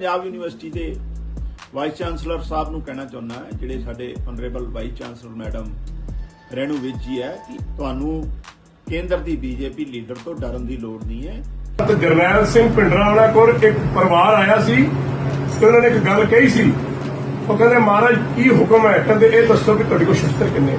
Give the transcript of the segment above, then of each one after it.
Punjab university के vice chancellor साहब नूं कहना चाहुंदा है जिहड़े साडे honourable vice chancellor madam Renu Vij ji है कि तुहानूं केंद्र की बीजेपी लीडर तो डरन की लोड़ नहीं है। जरनैल सिंह पिंडराणा कोल एक परिवार आया सी ते उन्होंने एक गल कही सी, वो कहते महाराज की हुक्म है, कहते ये दसो कि तुहाडे कोल शस्त्र किन्ने।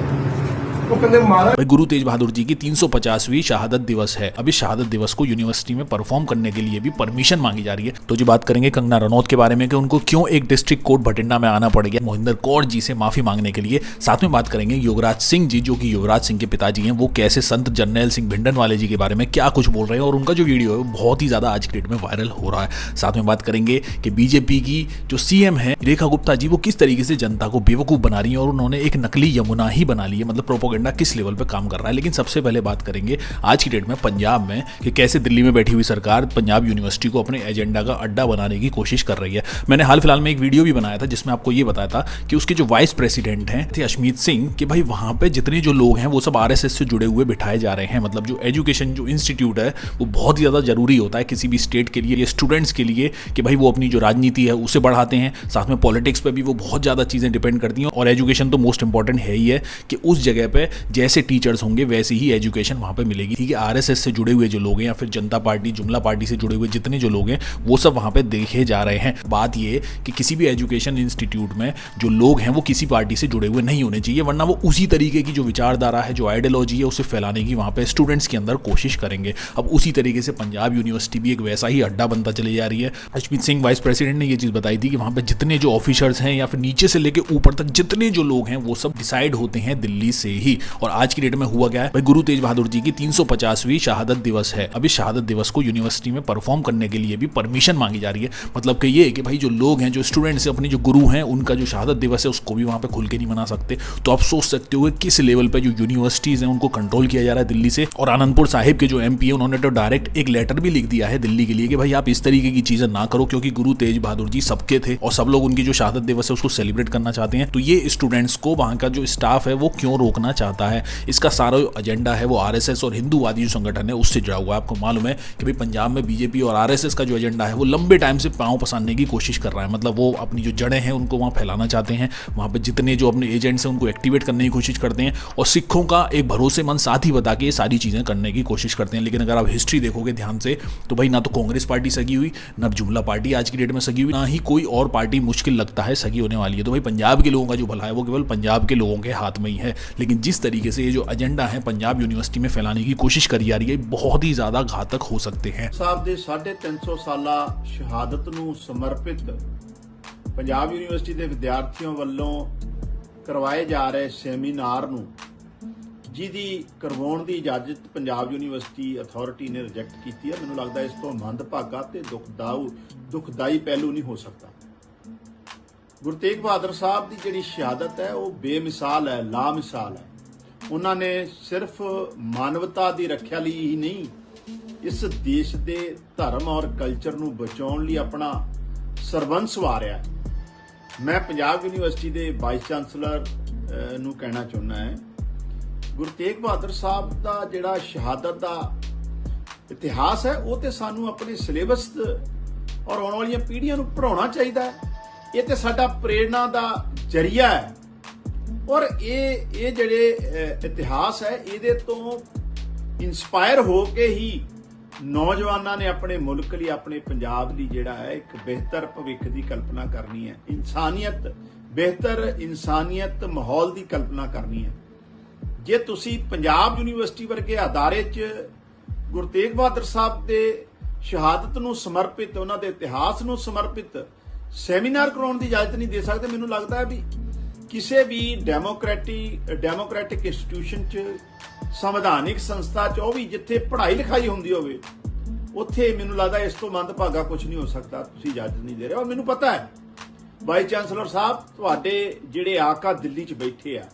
भाई गुरु तेज बहादुर जी की 350वीं शहादत दिवस है। अभी शहादत दिवस को यूनिवर्सिटी में परफॉर्म करने के लिए भी परमिशन मांगी जा रही है। तो जी बात करेंगे कंगना रनौत के बारे में कि उनको क्यों एक डिस्ट्रिक्ट कोर्ट भटिंडा में आना पड़ गया मोहिंदर कौर जी से माफी मांगने के लिए। साथ में बात करेंगे युवराज सिंह जी, जो कि युवराज सिंह के पिताजी हैं, वो कैसे संत जरनैल सिंह भिंडरनवाले जी के बारे में क्या कुछ बोल रहे हैं और उनका जो वीडियो है वो बहुत ही ज्यादा आज की डेट में वायरल हो रहा है। साथ में बात करेंगे कि बीजेपी की जो सीएम है रेखा गुप्ता जी, वो किस तरीके से जनता को बेवकूफ बना रही है और उन्होंने एक नकली यमुना ही बना ली है, मतलब प्रोपोगेंडा किस लेवल पे काम कर रहा है। लेकिन सबसे पहले बात करेंगे आज की डेट में पंजाब में कि कैसे दिल्ली में बैठी हुई सरकार पंजाब यूनिवर्सिटी को अपने एजेंडा का अड्डा बनाने की कोशिश कर रही है। मैंने हाल फिलहाल में एक वीडियो भी बनाया था जिसमें आपको ये बताया था कि उसके जो वाइस प्रेसिडेंट हैं थे अशमीत सिंह, कि भाई वहां पे जितने जो लोग हैं वो सब आरएसएस से जुड़े हुए बिठाए जा रहे हैं। मतलब जो एजुकेशन जो इंस्टीट्यूट है वो बहुत ही ज्यादा जरूरी होता है किसी भी स्टेट के लिए, स्टूडेंट्स के लिए, कि भाई वो अपनी जो राजनीति है उसे बढ़ाते हैं। साथ में पॉलिटिक्स पे भी वो बहुत ज्यादा चीजें डिपेंड करती हैं और एजुकेशन तो मोस्ट इंपॉर्टेंट है ही है कि उस जगह पे जैसे टीचर्स होंगे वैसी ही एजुकेशन वहां पे मिलेगी। ठीक है, आरएसएस से जुड़े हुए जो लोग हैं या फिर जनता पार्टी जुमला पार्टी से जुड़े हुए जितने जो लोग हैं वो सब वहां पे देखे जा रहे हैं। बात ये कि किसी भी एजुकेशन इंस्टीट्यूट में जो लोग हैं वो किसी पार्टी से जुड़े हुए नहीं होने चाहिए, वरना वो उसी तरीके की जो विचारधारा है, जो आइडियोलॉजी है, उसे फैलाने की वहां पे स्टूडेंट्स के अंदर कोशिश करेंगे। अब उसी तरीके से पंजाब यूनिवर्सिटी भी एक वैसा ही अड्डा बनता चली जा रही है। अशमीत सिंह वाइस प्रेसिडेंट ने यह चीज बताई थी कि वहां पे जितने जो ऑफिसर्स हैं या फिर नीचे से लेकर ऊपर तक जितने जो लोग हैं वो सब डिसाइड होते हैं दिल्ली से ही। और आज की डेट में हुआ क्या है, भाई गुरु तेज बहादुर जी की 350वीं शहादत दिवस है। अभी शहादत दिवस को यूनिवर्सिटी में परफॉर्म करने के लिए भी परमिशन मांगी जा रही है। मतलब कि ये कि भाई जो लोग हैं, जो स्टूडेंट्स हैं, अपने जो गुरु हैं, उनका जो शहादत दिवस है उसको भी वहां पे खुल के नहीं मना सकते। तो आप सोच सकते हो किस लेवल पे जो यूनिवर्सिटीज हैं उनको कंट्रोल किया जा रहा है दिल्ली से। और आनंदपुर साहिब के जो एमपी है उन्होंने तो डायरेक्ट एक लेटर भी लिख दिया है दिल्ली के लिए कि भाई आप इस तरीके की चीजें ना करो, क्योंकि गुरु तेज बहादुर जी सबके थे और सब लोग उनकी जो शहादत दिवस है उसको सेलिब्रेट करना चाहते हैं। तो ये स्टूडेंट्स को वहां का जो स्टाफ है वो क्यों रोकना चाहता है? इसका सारा एजेंडा है वो आरएसएस और हिंदूवादी जो संगठन है उससे जुड़ा हुआ है। आपको मालूम है कि भाई पंजाब में बीजेपी और आरएसएस का जो एजेंडा है वो लंबे टाइम से पांव पसारने की कोशिश कर रहा है। मतलब वो अपनी जो जड़ें हैं उनको वहां फैलाना चाहते हैं, वहां पे जितने जो अपने एजेंट्स हैं उनको एक्टिवेट करने की कोशिश करते हैं और सिखों का एक भरोसेमंद साथी बता के ये सारी चीजें करने की कोशिश करते हैं। लेकिन अगर आप हिस्ट्री देखोगे ध्यान से तो भाई ना तो कांग्रेस पार्टी सगी हुई, ना जुमला पार्टी आज की डेट में सगी हुई, ना ही कोई और पार्टी मुश्किल लगता है सगी होने वाली है। तो भाई पंजाब के लोगों का जो भला है वो केवल पंजाब के लोगों के हाथ में ही है। लेकिन जिस तरीके से ये जो एजेंडा है पंजाब यूनिवर्सिटी में फैलाने की कोशिश करी जा रही है बहुत ही ज्यादा घातक हो सकते हैं। साहब ਦੇ 350 ਸਾਲਾ ਸ਼ਹਾਦਤ ਨੂੰ ਸਮਰਪਿਤ ਪੰਜਾਬ ਯੂਨੀਵਰਸਿਟੀ ਦੇ ਵਿਦਿਆਰਥੀਆਂ ਵੱਲੋਂ ਕਰਵਾਏ ਜਾ ਰਹੇ ਸੈਮੀਨਾਰ ਨੂੰ ਜਿਹਦੀ ਕਰਵਾਉਣ ਦੀ ਇਜਾਜ਼ਤ ਪੰਜਾਬ ਯੂਨੀਵਰਸਿਟੀ ਅਥਾਰਟੀ ਨੇ ਰਿਜੈਕਟ ਕੀਤੀ ਹੈ, ਮੈਨੂੰ ਲੱਗਦਾ ਇਸ ਤੋਂ ਮੰਦਭਾਗਾ ਤੇ ਦੁਖਦਾਈ ਪਹਿਲੂ ਨਹੀਂ ਹੋ ਸਕਦਾ। ਗੁਰੂ ਤੇਗ ਬਹਾਦਰ ਸਾਹਿਬ ਦੀ ਜਿਹੜੀ ਸ਼ਹਾਦਤ ਹੈ ਉਹ ਬੇਮਿਸਾਲ ਹੈ, ਲਾਮਿਸਾਲ ਹੈ। ਉਹਨਾਂ ਨੇ ਸਿਰਫ ਮਾਨਵਤਾ ਦੀ ਰੱਖਿਆ ਲਈ ਹੀ ਨਹੀਂ, ਇਸ ਦੇਸ਼ ਦੇ ਧਰਮ ਔਰ ਕਲਚਰ ਨੂੰ ਬਚਾਉਣ ਲਈ ਆਪਣਾ ਸਰਬੰਸ ਵਾਰਿਆ ਹੈ। ਮੈਂ ਪੰਜਾਬ ਯੂਨੀਵਰਸਿਟੀ ਦੇ ਵਾਈਸ ਚਾਂਸਲਰ ਨੂੰ ਕਹਿਣਾ ਚਾਹੁੰਦਾ ਹੈ, ਗੁਰੂ ਤੇਗ ਬਹਾਦਰ ਸਾਹਿਬ ਦਾ ਜਿਹੜਾ ਸ਼ਹਾਦਤ ਦਾ ਇਤਿਹਾਸ ਹੈ ਉਹ ਤੇ ਸਾਨੂੰ ਆਪਣੇ ਸਿਲੇਬਸ ਔਰ ਆਉਣ ਵਾਲੀਆਂ ਪੀੜ੍ਹੀਆਂ ਨੂੰ ਪੜ੍ਹਾਉਣਾ ਚਾਹੀਦਾ ਹੈ। ਇਹ ਤੇ ਸਾਡਾ ਪ੍ਰੇਰਣਾ ਦਾ ਜ਼ਰੀਆ ਹੈ ਔਰ ਇਹ ਜਿਹੜੇ ਇਤਿਹਾਸ ਹੈ ਇਹਦੇ ਤੋਂ ਇੰਸਪਾਇਰ ਹੋ ਕੇ ਹੀ ਨੌਜਵਾਨਾਂ ਨੇ ਆਪਣੇ ਮੁਲਕ ਲਈ, ਆਪਣੇ ਪੰਜਾਬ ਲਈ ਜਿਹੜਾ ਹੈ ਇੱਕ ਬਿਹਤਰ ਭਵਿੱਖ ਦੀ ਕਲਪਨਾ ਕਰਨੀ ਹੈ। ਬਿਹਤਰ ਇਨਸਾਨੀਅਤ ਮਾਹੌਲ ਦੀ ਕਲਪਨਾ ਕਰਨੀ ਹੈ। ਜੇ ਤੁਸੀਂ ਪੰਜਾਬ ਯੂਨੀਵਰਸਿਟੀ ਵਰਗੇ ਅਦਾਰੇ 'ਚ ਗੁਰੂ ਤੇਗ ਬਹਾਦਰ ਸਾਹਿਬ ਦੇ ਸ਼ਹਾਦਤ ਨੂੰ ਸਮਰਪਿਤ, ਉਹਨਾਂ ਦੇ ਇਤਿਹਾਸ ਨੂੰ ਸਮਰਪਿਤ ਸੈਮੀਨਾਰ ਕਰਾਉਣ ਦੀ ਇਜਾਜ਼ਤ ਨਹੀਂ ਦੇ ਸਕਦੇ, ਮੈਨੂੰ ਲੱਗਦਾ ਹੈ ਵੀ ਕਿਸੇ ਵੀ ਡੈਮੋਕ੍ਰੈਟਿਕ ਇੰਸਟੀਟਿਊਸ਼ਨ 'ਚ, ਸੰਵਿਧਾਨਿਕ ਸੰਸਥਾ 'ਚ, ਉਹ ਵੀ ਜਿੱਥੇ ਪੜ੍ਹਾਈ ਲਿਖਾਈ ਹੁੰਦੀ ਹੋਵੇ ਉੱਥੇ ਮੈਨੂੰ ਲੱਗਦਾ ਇਸ ਤੋਂ ਮੰਦਭਾਗਾ ਕੁਝ ਨਹੀਂ ਹੋ ਸਕਦਾ। ਤੁਸੀਂ ਇਜਾਜ਼ਤ ਨਹੀਂ ਦੇ ਰਹੇ ਔਰ ਮੈਨੂੰ ਪਤਾ ਹੈ ਵਾਈਸ ਚਾਂਸਲਰ ਸਾਹਿਬ ਤੁਹਾਡੇ ਜਿਹੜੇ ਆਕਾ ਦਿੱਲੀ 'ਚ ਬੈਠੇ ਆ,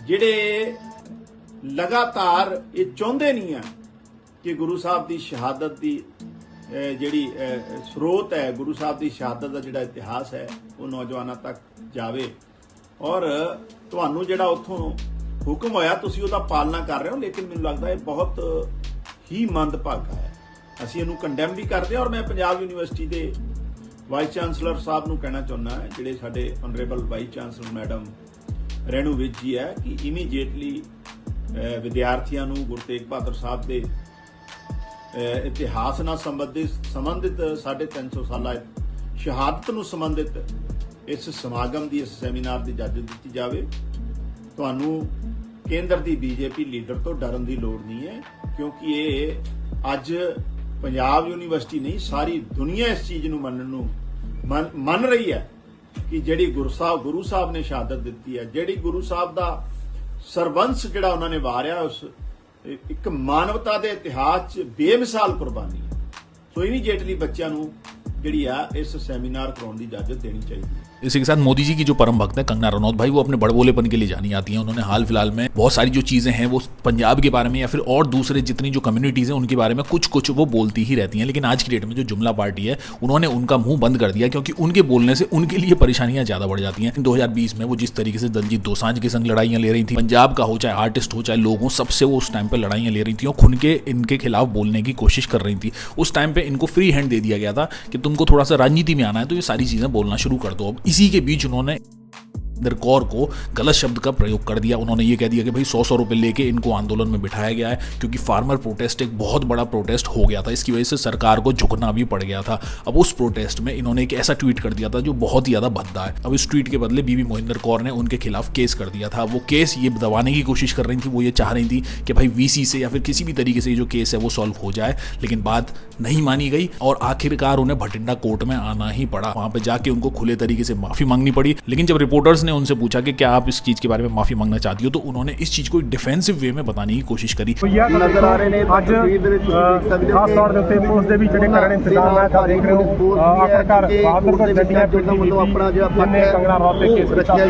ਜਿਹੜੇ ਲਗਾਤਾਰ ਇਹ ਚਾਹੁੰਦੇ ਨਹੀਂ ਆ ਕਿ ਗੁਰੂ ਸਾਹਿਬ ਦੀ ਸ਼ਹਾਦਤ ਦੀ ਜਿਹੜੀ ਸਰੋਤ ਹੈ, ਗੁਰੂ ਸਾਹਿਬ ਦੀ ਸ਼ਹਾਦਤ ਦਾ ਜਿਹੜਾ ਇਤਿਹਾਸ ਹੈ ਉਹ ਨੌਜਵਾਨਾਂ ਤੱਕ ਜਾਵੇ ਔਰ ਤੁਹਾਨੂੰ ਜਿਹੜਾ ਉੱਥੋਂ ਹੁਕਮ ਹੋਇਆ ਤੁਸੀਂ ਉਹਦਾ ਪਾਲਣਾ ਕਰ ਰਹੇ ਹੋ। ਲੇਕਿਨ ਮੈਨੂੰ ਲੱਗਦਾ ਇਹ ਬਹੁਤ ਹੀ ਮੰਦਭਾਗਾ ਹੈ। ਅਸੀਂ ਇਹਨੂੰ ਕੰਡੈਮ ਵੀ ਕਰਦੇ ਹਾਂ ਔਰ ਮੈਂ ਪੰਜਾਬ ਯੂਨੀਵਰਸਿਟੀ ਦੇ ਵਾਈਸ ਚਾਂਸਲਰ ਸਾਹਿਬ ਨੂੰ ਕਹਿਣਾ ਚਾਹੁੰਦਾ ਹੈ, ਜਿਹੜੇ ਸਾਡੇ honourable vice chancellor madam Renu ਵਿਜ ਜੀ ਹੈ, ਕਿ ਇਮੀਡੀਏਟਲੀ ਵਿਦਿਆਰਥੀਆਂ ਨੂੰ ਗੁਰੂ ਤੇਗ ਬਹਾਦਰ ਸਾਹਿਬ ਦੇ ਇਤਿਹਾਸ ਨਾਲ ਸੰਬੰਧਿਤ 350 ਸਾਲਾ ਸ਼ਹਾਦਤ ਨੂੰ ਸੰਬੰਧਿਤ ਇਸ ਸਮਾਗਮ ਦੀ, ਇਸ ਸੈਮੀਨਾਰ ਦੀ ਇਜਾਜ਼ਤ ਦਿੱਤੀ ਜਾਵੇ। ਤੁਹਾਨੂੰ ਕੇਂਦਰ ਦੀ ਬੀਜੇਪੀ ਲੀਡਰ ਤੋਂ ਡਰਨ ਦੀ ਲੋੜ ਨਹੀਂ ਹੈ, ਕਿਉਂਕਿ ਇਹ ਅੱਜ ਪੰਜਾਬ ਯੂਨੀਵਰਸਿਟੀ ਨਹੀਂ, ਸਾਰੀ ਦੁਨੀਆ ਇਸ ਚੀਜ਼ ਨੂੰ ਮੰਨ ਰਹੀ ਹੈ ਕਿ ਜਿਹੜੀ ਗੁਰੂ ਸਾਹਿਬ ਨੇ ਸ਼ਹਾਦਤ ਦਿੱਤੀ ਹੈ, ਜਿਹੜੀ ਗੁਰੂ ਸਾਹਿਬ ਦਾ ਸਰਬੰਸ ਜਿਹੜਾ ਉਹਨਾਂ ਨੇ ਵਾਰਿਆ, ਉਸ ਇੱਕ ਮਾਨਵਤਾ ਦੇ ਇਤਿਹਾਸ 'ਚ ਬੇਮਿਸਾਲ ਕੁਰਬਾਨੀ ਹੈ। ਸੋ ਇਮੀਡੀਏਟਲੀ ਬੱਚਿਆਂ ਨੂੰ ਜਿਹੜੀ ਆ इस सेमिनार कराने की इजाजत देनी चाहिए। इसी के साथ मोदी जी की जो परम भक्त है कंगना रनौत भाई, वो अपने बड़बोलेपन के लिए जानी आती हैं। उन्होंने हाल फिलहाल में बहुत सारी जो चीज़ें हैं वो पंजाब के बारे में या फिर और दूसरे जितनी जो कम्युनिटीज़ हैं उनके बारे में कुछ वो बोलती ही रहती हैं। लेकिन आज की डेट में जो जुमला पार्टी है उन्होंने उनका मुंह बंद कर दिया, क्योंकि उनके बोलने से उनके लिए परेशानियां ज़्यादा बढ़ जाती हैं। 2020 में वो जिस तरीके से दलजीत दोसांझ के संग लड़ाइयाँ ले रही थी, पंजाब का हो चाहे आर्टिस्ट हो चाहे लोग हों, सबसे वो उस टाइम पर लड़ाइयाँ ले रही थी और खुल के इनके खिलाफ बोलने की कोशिश कर रही थी। उस टाइम पर इनको फ्री हैंड दे दिया गया था कि तुमको थोड़ा सा राजनीति में आना है तो ये सारी चीज़ें बोलना शुरू कर दो। अब इसी के बीच उन्होंने कौर को गलत शब्द का प्रयोग कर दिया। उन्होंने ये कह दिया कि भाई 100 रुपए लेके इनको आंदोलन में बिठाया गया है, क्योंकि फार्मर प्रोटेस्ट एक बहुत बड़ा प्रोटेस्ट हो गया था। इसकी वजह से सरकार को झुकना भी पड़ गया था। अब उस प्रोटेस्ट में इन्होंने एक ऐसा ट्वीट कर दिया था जो बहुत ही ज़्यादा भद्दा है। अब इस ट्वीट के बदले बीबी मोहिंदर कौर ने उनके खिलाफ केस कर दिया था। वो केस ये दबाने की कोशिश कर रही थी, वो ये चाह रही थी कि भाई वीसी से या फिर किसी भी तरीके से जो केस है वो सॉल्व हो जाए, लेकिन बात नहीं मानी गई और आखिरकार उन्हें भटिंडा कोर्ट में आना ही पड़ा। वहां पर जाके उनको खुले तरीके से माफी मांगनी पड़ी। लेकिन जब रिपोर्टर्स ने उनसे पूछा कि क्या आप इस चीज के बारे में माफी मांगना चाहती हो, तो उन्होंने इस चीज को एक डिफेंसिव वे में बताने की कोशिश करी। नजर आ रहे ने ਅੱਜ ਖਾਸ ਤੌਰ ਦੇ ਉੱਤੇ ਪੁਲਿਸ ਦੇ ਵੀ ਜਿਹੜੇ ਕਰਨ ਇੰਤਜ਼ਾਮ ਹੈ, ਤਾਂ ਦੇਖ ਰਹੇ ਹੋ ਆਖਰਕਾਰ ਬਹਾਦਰਗੜ੍ਹ ਗੱਡੀਆਂ ਪਿੱਛੇ ਵੱਲੋਂ ਆਪਣਾ ਜਿਹੜਾ ਜਿੰਨੇ ਕੰਗਣਾ ਰਣੌਤ ਦੇ ਕੇਸ ਰੱਖਿਆ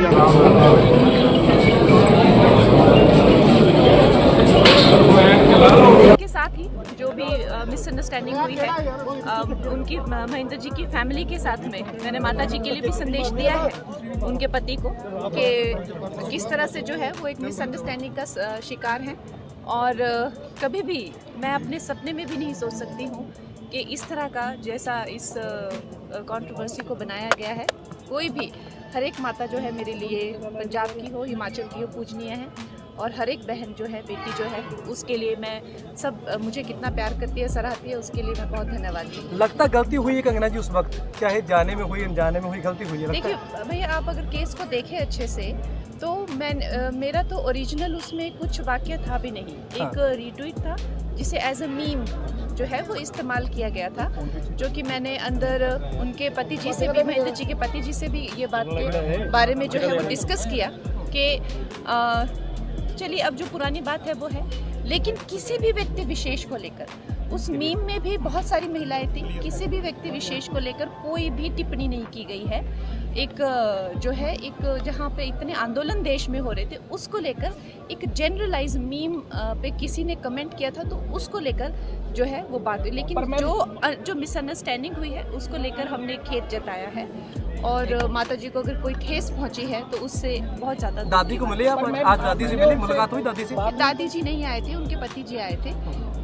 के साथ ही जो भी मिसअंडरस्टैंडिंग हुई है उनकी महेंद्र जी की फैमिली के साथ में मैंने माता जी के लिए भी संदेश दिया है उनके पति को कि किस तरह से जो है वो एक मिसअंडरस्टैंडिंग का शिकार हैं, और कभी भी मैं अपने सपने में भी नहीं सोच सकती हूँ कि इस तरह का जैसा इस कंट्रोवर्सी को बनाया गया है। कोई भी हर एक माता जो है मेरे लिए पंजाब की हो, हिमाचल की हो, पूजनीय है, और हर एक बहन जो है, बेटी जो है, उसके लिए मैं सब मुझे कितना प्यार करती है, सराहती है, उसके लिए मैं बहुत धन्यवाद दी। लगता गलती हुई है कंगना जी उस वक्त, चाहे जाने में हुई अनजाने में हुई, गलती हुई है? देखिए भैया, आप अगर केस को देखें अच्छे से तो मेरा तो ओरिजिनल उसमें कुछ वाक्य था भी नहीं। एक रीट्वीट था जिसे एज अ मीम जो है वो इस्तेमाल किया गया था, जो कि मैंने अंदर उनके पति जी से भी, महेंद्र जी के पति जी से भी ये बात के बारे में जो है वो डिस्कस किया कि चलिए अब जो पुरानी बात है वो है, लेकिन किसी भी व्यक्ति विशेष को लेकर, उस मीम में भी बहुत सारी महिलाएं थी, किसी भी व्यक्ति विशेष को लेकर कोई भी टिप्पणी नहीं की गई है। एक जो है एक जहाँ पे इतने आंदोलन देश में हो रहे थे उसको लेकर एक जनरलाइज मीम पे किसी ने कमेंट किया था, तो उसको लेकर जो है वो बात हुई। लेकिन जो मिसअंडरस्टैंडिंग हुई है उसको लेकर हमने खेद जताया है, और माता जी को अगर कोई ठेस पहुंची है तो उससे बहुत ज़्यादा। दादी को मिले आप आज? दादी से मिले, मुलाकात हुई दादी से? दादी जी नहीं आए थे, उनके पति जी आए थे,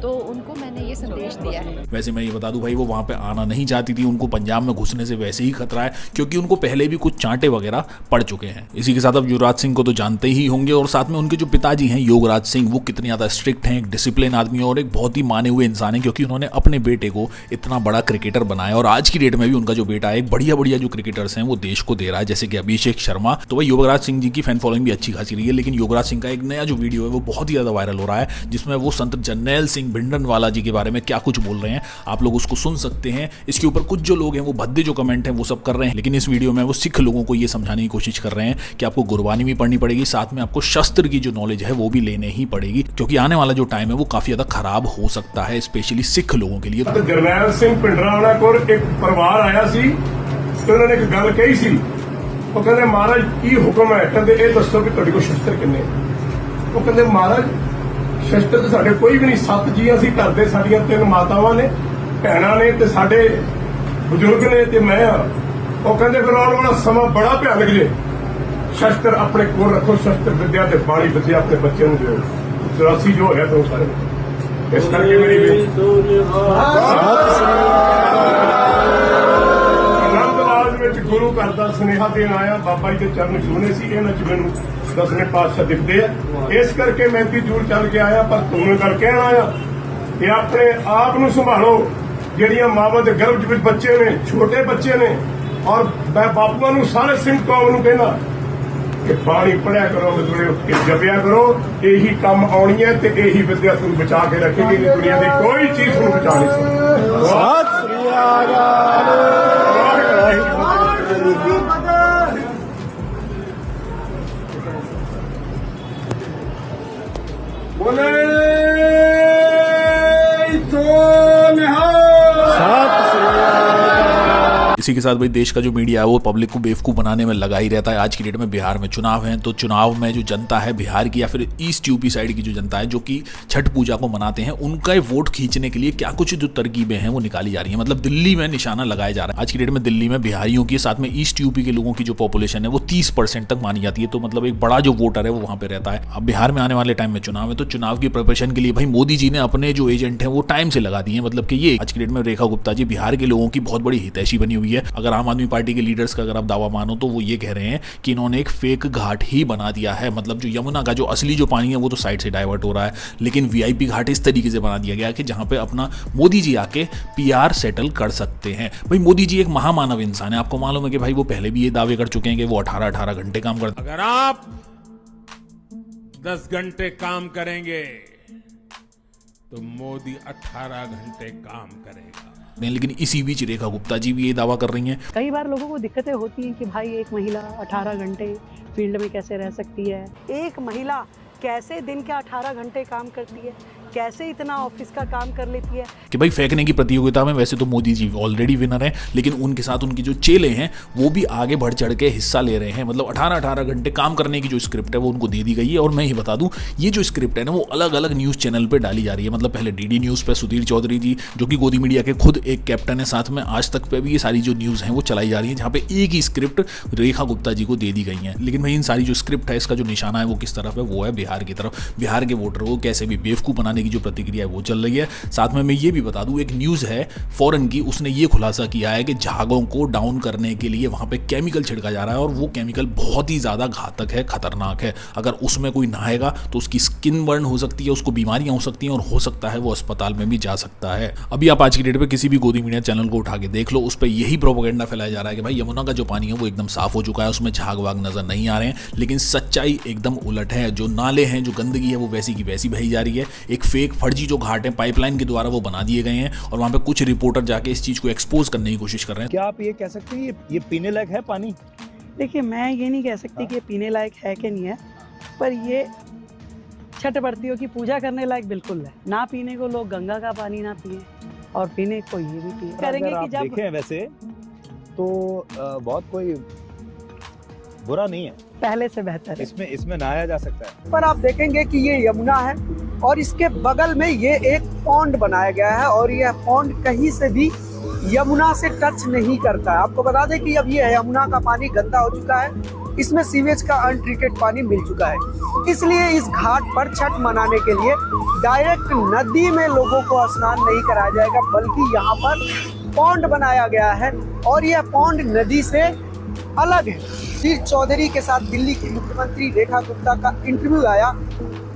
तो उनको मैंने ये संदेश दिया है। वैसे मैं ये बता दूं भाई, वो वहां पे आना नहीं चाहती थी। उनको पंजाब में घुसने से वैसे ही खतरा है, क्योंकि उनको पहले भी कुछ चांटे वगैरह पड़ चुके हैं। इसी के साथ अब युवराज सिंह को तो जानते ही होंगे, और साथ में उनके जो पिताजी हैं योगराज सिंह, वो कितने ज़्यादा स्ट्रिक्ट हैं, एक डिसिप्लिन आदमी और एक बहुत ही माने हुए इंसान है, क्योंकि उन्होंने अपने बेटे को इतना बड़ा क्रिकेटर बनाया। और आज की डेट में भी उनका जो बेटा है, एक बढ़िया जो क्रिकेटर्स हैं वो देश को दे रहा है, जैसे कि अभिषेक शर्मा। तो वही योगराज सिंह जी की फैन फॉलोइंग भी अच्छी खासी रही है। लेकिन योगराज सिंह का एक नया जो वीडियो है वो बहुत ही ज़्यादा वायरल हो रहा है, जिसमें वो संत जरनैल सिंह भिंडरनवाला जी के बारे में क्या कुछ बोल रहे हैं, आप लोग उसको सुन सकते हैं। इसके ऊपर कुछ जो लोग हैं वो भद्दे जो कमेंट हैं वो सब कर रहे हैं, लेकिन इस वीडियो में वो सिख लोगों को ये समझाने की कोशिश कर रहे हैं कि आपको गुरबानी भी पढ़नी पड़ेगी, साथ में आपको शस्त्र की जो नॉलेज है वो भी लेने ही पड़ेगी, क्योंकि आने वाला जो टाइम है वो काफी ज्यादा खराब हो सकता है, स्पेशली सिख लोगों के लिए। जरनैल सिंह भिंडरावाला कोल एक परिवार आया सी ते उन्होंने एक गल कही सी, वो कहते महाराज की हुक्म है, कहते ये दसो कि तुहाडे कोल शस्त्र किन्ने? वो कहते महाराज शस्त्र तो साडे कोई भी नहीं, 7 जी असीं घर दे, साडियां 3 मातावां ने, भैणां ने ते साडे बुजुर्ग ने ते मैं आ। वो कहते फिर आने वाला समा बड़ा भयानक जे, शस्त्र अपने कोल रखो, शस्त्र विद्या ते बाणी विद्या अपने बच्चों को दिओ। 84 जो है तो सारे इस करके मेरी ਵਿੱਚ ਗੁਰੂ ਘਰ ਦਾ ਸੁਨੇਹਾ ਦੇਣ ਆਇਆ। ਬਾਬਾ ਜੀ ਦੇ ਚਰਨ ਛੂਹਣੇ ਸੀ, ਇਹਨਾਂ 'ਚ ਮੈਨੂੰ 10ਵੇਂ ਪਾਤਸ਼ਾਹ ਦਿਖਦੇ ਆ। ਇਸ ਕਰਕੇ ਮੈਂ ਵੀ ਦੂਰ ਚੱਲ ਕੇ ਆਇਆ, ਪਰ ਤੁਹਾਨੂੰ ਗੱਲ ਕਹਿਣ ਆਇਆ ਕਿ ਆਪਣੇ ਆਪ ਨੂੰ ਸੰਭਾਲੋ। ਜਿਹੜੀਆਂ ਮਾਵਾਂ ਦੇ ਗਰਭ ਵਿੱਚ ਬੱਚੇ ਨੇ, ਛੋਟੇ ਬੱਚੇ ਨੇ, ਔਰ ਮੈਂ ਬਾਪੂਆਂ ਨੂੰ ਸਾਰੇ ਸਿੰਘ ਕੌਮ ਨੂੰ ਕਹਿੰਦਾ ਕਿ ਬਾਣੀ ਪੜਿਆ ਕਰੋ, ਗੁਰਦੁਆਰੇ ਉੱਠ ਕੇ ਜਪਿਆ ਕਰੋ। ਇਹੀ ਕੰਮ ਆਉਣੀ ਹੈ ਤੇ ਇਹੀ ਵਿਦਿਆ ਤੁਹਾਨੂੰ ਬਚਾ ਕੇ ਰੱਖੇਗੀ। ਦੁਨੀਆ ਦੀ ਕੋਈ ਚੀਜ਼ ਤੁਹਾਨੂੰ ਬਚਾ ਨਹੀਂ ਸਕਦੀ। ਸਤਿ ਸ੍ਰੀ ਅਕਾਲ। इसी के साथ भाई देश का जो मीडिया है वो पब्लिक को बेवकूफ़ बनाने में लगा ही रहता है। आज की डेट में बिहार में चुनाव है, तो चुनाव में जो जनता है बिहार की या फिर ईस्ट यूपी साइड की जो जनता है जो कि छठ पूजा को मनाते हैं, उनका वोट खींचने के लिए क्या कुछ जो तरकीबें हैं वो निकाली जा रही है। मतलब दिल्ली में निशाना लगाया जा रहा है। आज की डेट में दिल्ली में बिहारियों की, साथ में ईस्ट यूपी के लोगों की जो पॉपुलेशन है वो 30% तक मानी जाती है। तो मतलब एक बड़ा जो वोटर है वो वहाँ पे रहता है। अब बिहार में आने वाले टाइम में चुनाव है, तो चुनाव की प्रिपरेशन के लिए भाई मोदी जी ने अपने जो एजेंट हैं वो टाइम से लगा दिए। मतलब कि ये आज की डेट में रेखा गुप्ता जी बिहार के लोगों की बहुत बड़ी हितैषी बनी हुई है। अगर आम आदमी पार्टी के लीडर्स का अगर आप दावा मानो तो वो ये कह रहे हैं कि इन्होंने एक फेक घाट ही बना दिया है। मतलब जो यमुना का जो असली जो पानी है वो तो साइड से डाइवर्ट हो रहा है, लेकिन वीआईपी घाट इस तरीके से बना दिया गया कि जहां पे अपना मोदी जी आके पीआर सेटल कर सकते हैं। भाई मोदी जी एक महामानव इंसान है। आपको मालूम है कि भाई वो पहले भी ये दावे कर चुके हैं कि वो 18-18 घंटे काम करते हैं। अगर आप 10 घंटे काम करेंगे तो मोदी 18 घंटे काम करेगा। लेकिन इसी बीच रेखा गुप्ता जी भी ये दावा कर रही हैं। कई बार लोगों को दिक्कतें होती हैं कि भाई एक महिला 18 घंटे फील्ड में कैसे रह सकती है, एक महिला कैसे दिन के 18 घंटे काम करती है, कैसे इतना ऑफिस का काम कर लेती है। कि भाई फेंकने की प्रतियोगिता में वैसे तो मोदी जी ऑलरेडी विनर हैं, लेकिन उनके साथ उनके जो चेले हैं वो भी आगे बढ़ चढ़ के हिस्सा ले रहे हैं। मतलब 18-18 घंटे काम करने की जो स्क्रिप्ट है वो उनको दे दी गई है। और मैं ही बता दूं, ये जो स्क्रिप्ट है ना वो अलग अलग न्यूज़ चैनल पे डाली जा रही है। मतलब पहले डीडी न्यूज़ पे सुधीर चौधरी जी जो कि गोदी मीडिया के खुद एक कैप्टन है, साथ में आज तक पे भी ये सारी जो न्यूज़ हैं वो चलाई जा रही है, जहाँ पे एक ही स्क्रिप्ट रेखा गुप्ता जी को दे दी गई है। लेकिन भाई इन सारी जो स्क्रिप्ट है इसका जो निशाना है वो किस तरफ है, वो है बिहार की तरफ। बिहार के वोटर को कैसे भी बेवकूफ़ बनाने की जो प्रतिक्रिया है वो चल रही है। साथ में मैं ये भी बता दूं, एक न्यूज़ है फॉरेन की, उसने ये खुलासा किया है कि झागों को डाउन करने के लिए वहाँ पे केमिकल छिड़का जा रहा है और वो केमिकल बहुत ही ज़्यादा घातक है, खतरनाक है। अगर उसमें कोई नहाएगा तो उसकी स्किन बर्न हो सकती है, उसको बीमारियाँ हो सकती हैं और हो सकता है वो अस्पताल में भी जा सकता है। अभी आप आज की डेट पर किसी भी गोदी मीडिया चैनल को उठा के देख लो, उस पर यही प्रोपेगेंडा फैलाया जा रहा है कि भाई यमुना का जो पानी है वो एकदम साफ हो चुका है, उसमें झाग वाग नजर नहीं आ रहे हैं। लेकिन सच्चाई एकदम उलट है। जो नाले हैं, जो गंदगी है वो वैसी की वैसी बही जा रही है। एक फेक फर्जी जो घाट है पाइपलाइन के द्वारा वो बना दिए गए हैं और वहां पे कुछ रिपोर्टर जाके इस चीज को एक्सपोज करने की कोशिश कर रहे हैं। क्या आप ये कह सकते हैं ये पीने लायक है पानी? देखिए, मैं ये नहीं कह सकती कि ये पीने लायक है कि नहीं है, पर ये छठ व्रतियों की पूजा करने लायक बिल्कुल है। ना पीने को लोग गंगा का पानी ना पिए और पीने को ये भी पिए करेंगे कि जब देखें वैसे तो बहुत कोई बुरा नहीं है, पहले से बेहतर है। इसमें नहाया जा सकता है। पर आप देखेंगे कि ये यमुना है और इसके बगल में ये एक पॉन्ड बनाया गया है और यह पॉन्ड कहीं से भी यमुना से टच नहीं करता है। आपको बता दें कि अब ये यमुना का पानी गंदा हो चुका है, इसमें सीवेज का अनट्रीटेड पानी मिल चुका है। इसलिए इस घाट पर छठ मनाने के लिए डायरेक्ट नदी में लोगों को स्नान नहीं कराया जाएगा, बल्कि यहाँ पर पॉन्ड बनाया गया है और यह पॉन्ड नदी से अलग है। सुधीर चौधरी के साथ दिल्ली की मुख्यमंत्री रेखा गुप्ता का इंटरव्यू आया,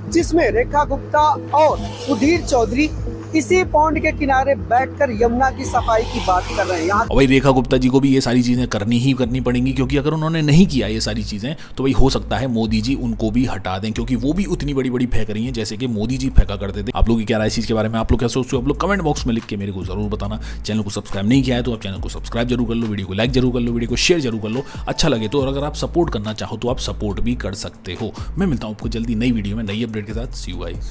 जिसमें रेखा गुप्ता और सुधीर चौधरी इसी पॉन्ड के किनारे बैठकर यमुना की सफाई की बात कर रहे हैं। यहाँ भाई रेखा गुप्ता जी को भी ये सारी चीजें करनी पड़ेंगी, क्योंकि अगर उन्होंने नहीं किया ये सारी चीजें तो भाई हो सकता है मोदी जी उनको भी हटा दें, क्योंकि वो भी उतनी बड़ी बड़ी फेंक रही हैं जैसे कि मोदी जी फेंका करते थे। आप लोगों की क्या राय इस चीज के बारे में, आप लोग क्या सोचते हो, आप लोग कमेंट बॉक्स में लिख के मेरे को जरूर बताना। चैनल को सब्सक्राइब नहीं किया है तो आप चैनल को सब्सक्राइब जरूर कर लो, वीडियो को लाइक जरूर कर लो, वीडियो को शेयर जरूर कर लो अच्छा लगे तो। और अगर आप सपोर्ट करना चाहो तो आप सपोर्ट भी कर सकते हो। मैं मिलता हूँ आपको जल्दी नई वीडियो में नई अपडेट के साथ। सी यू गाइस।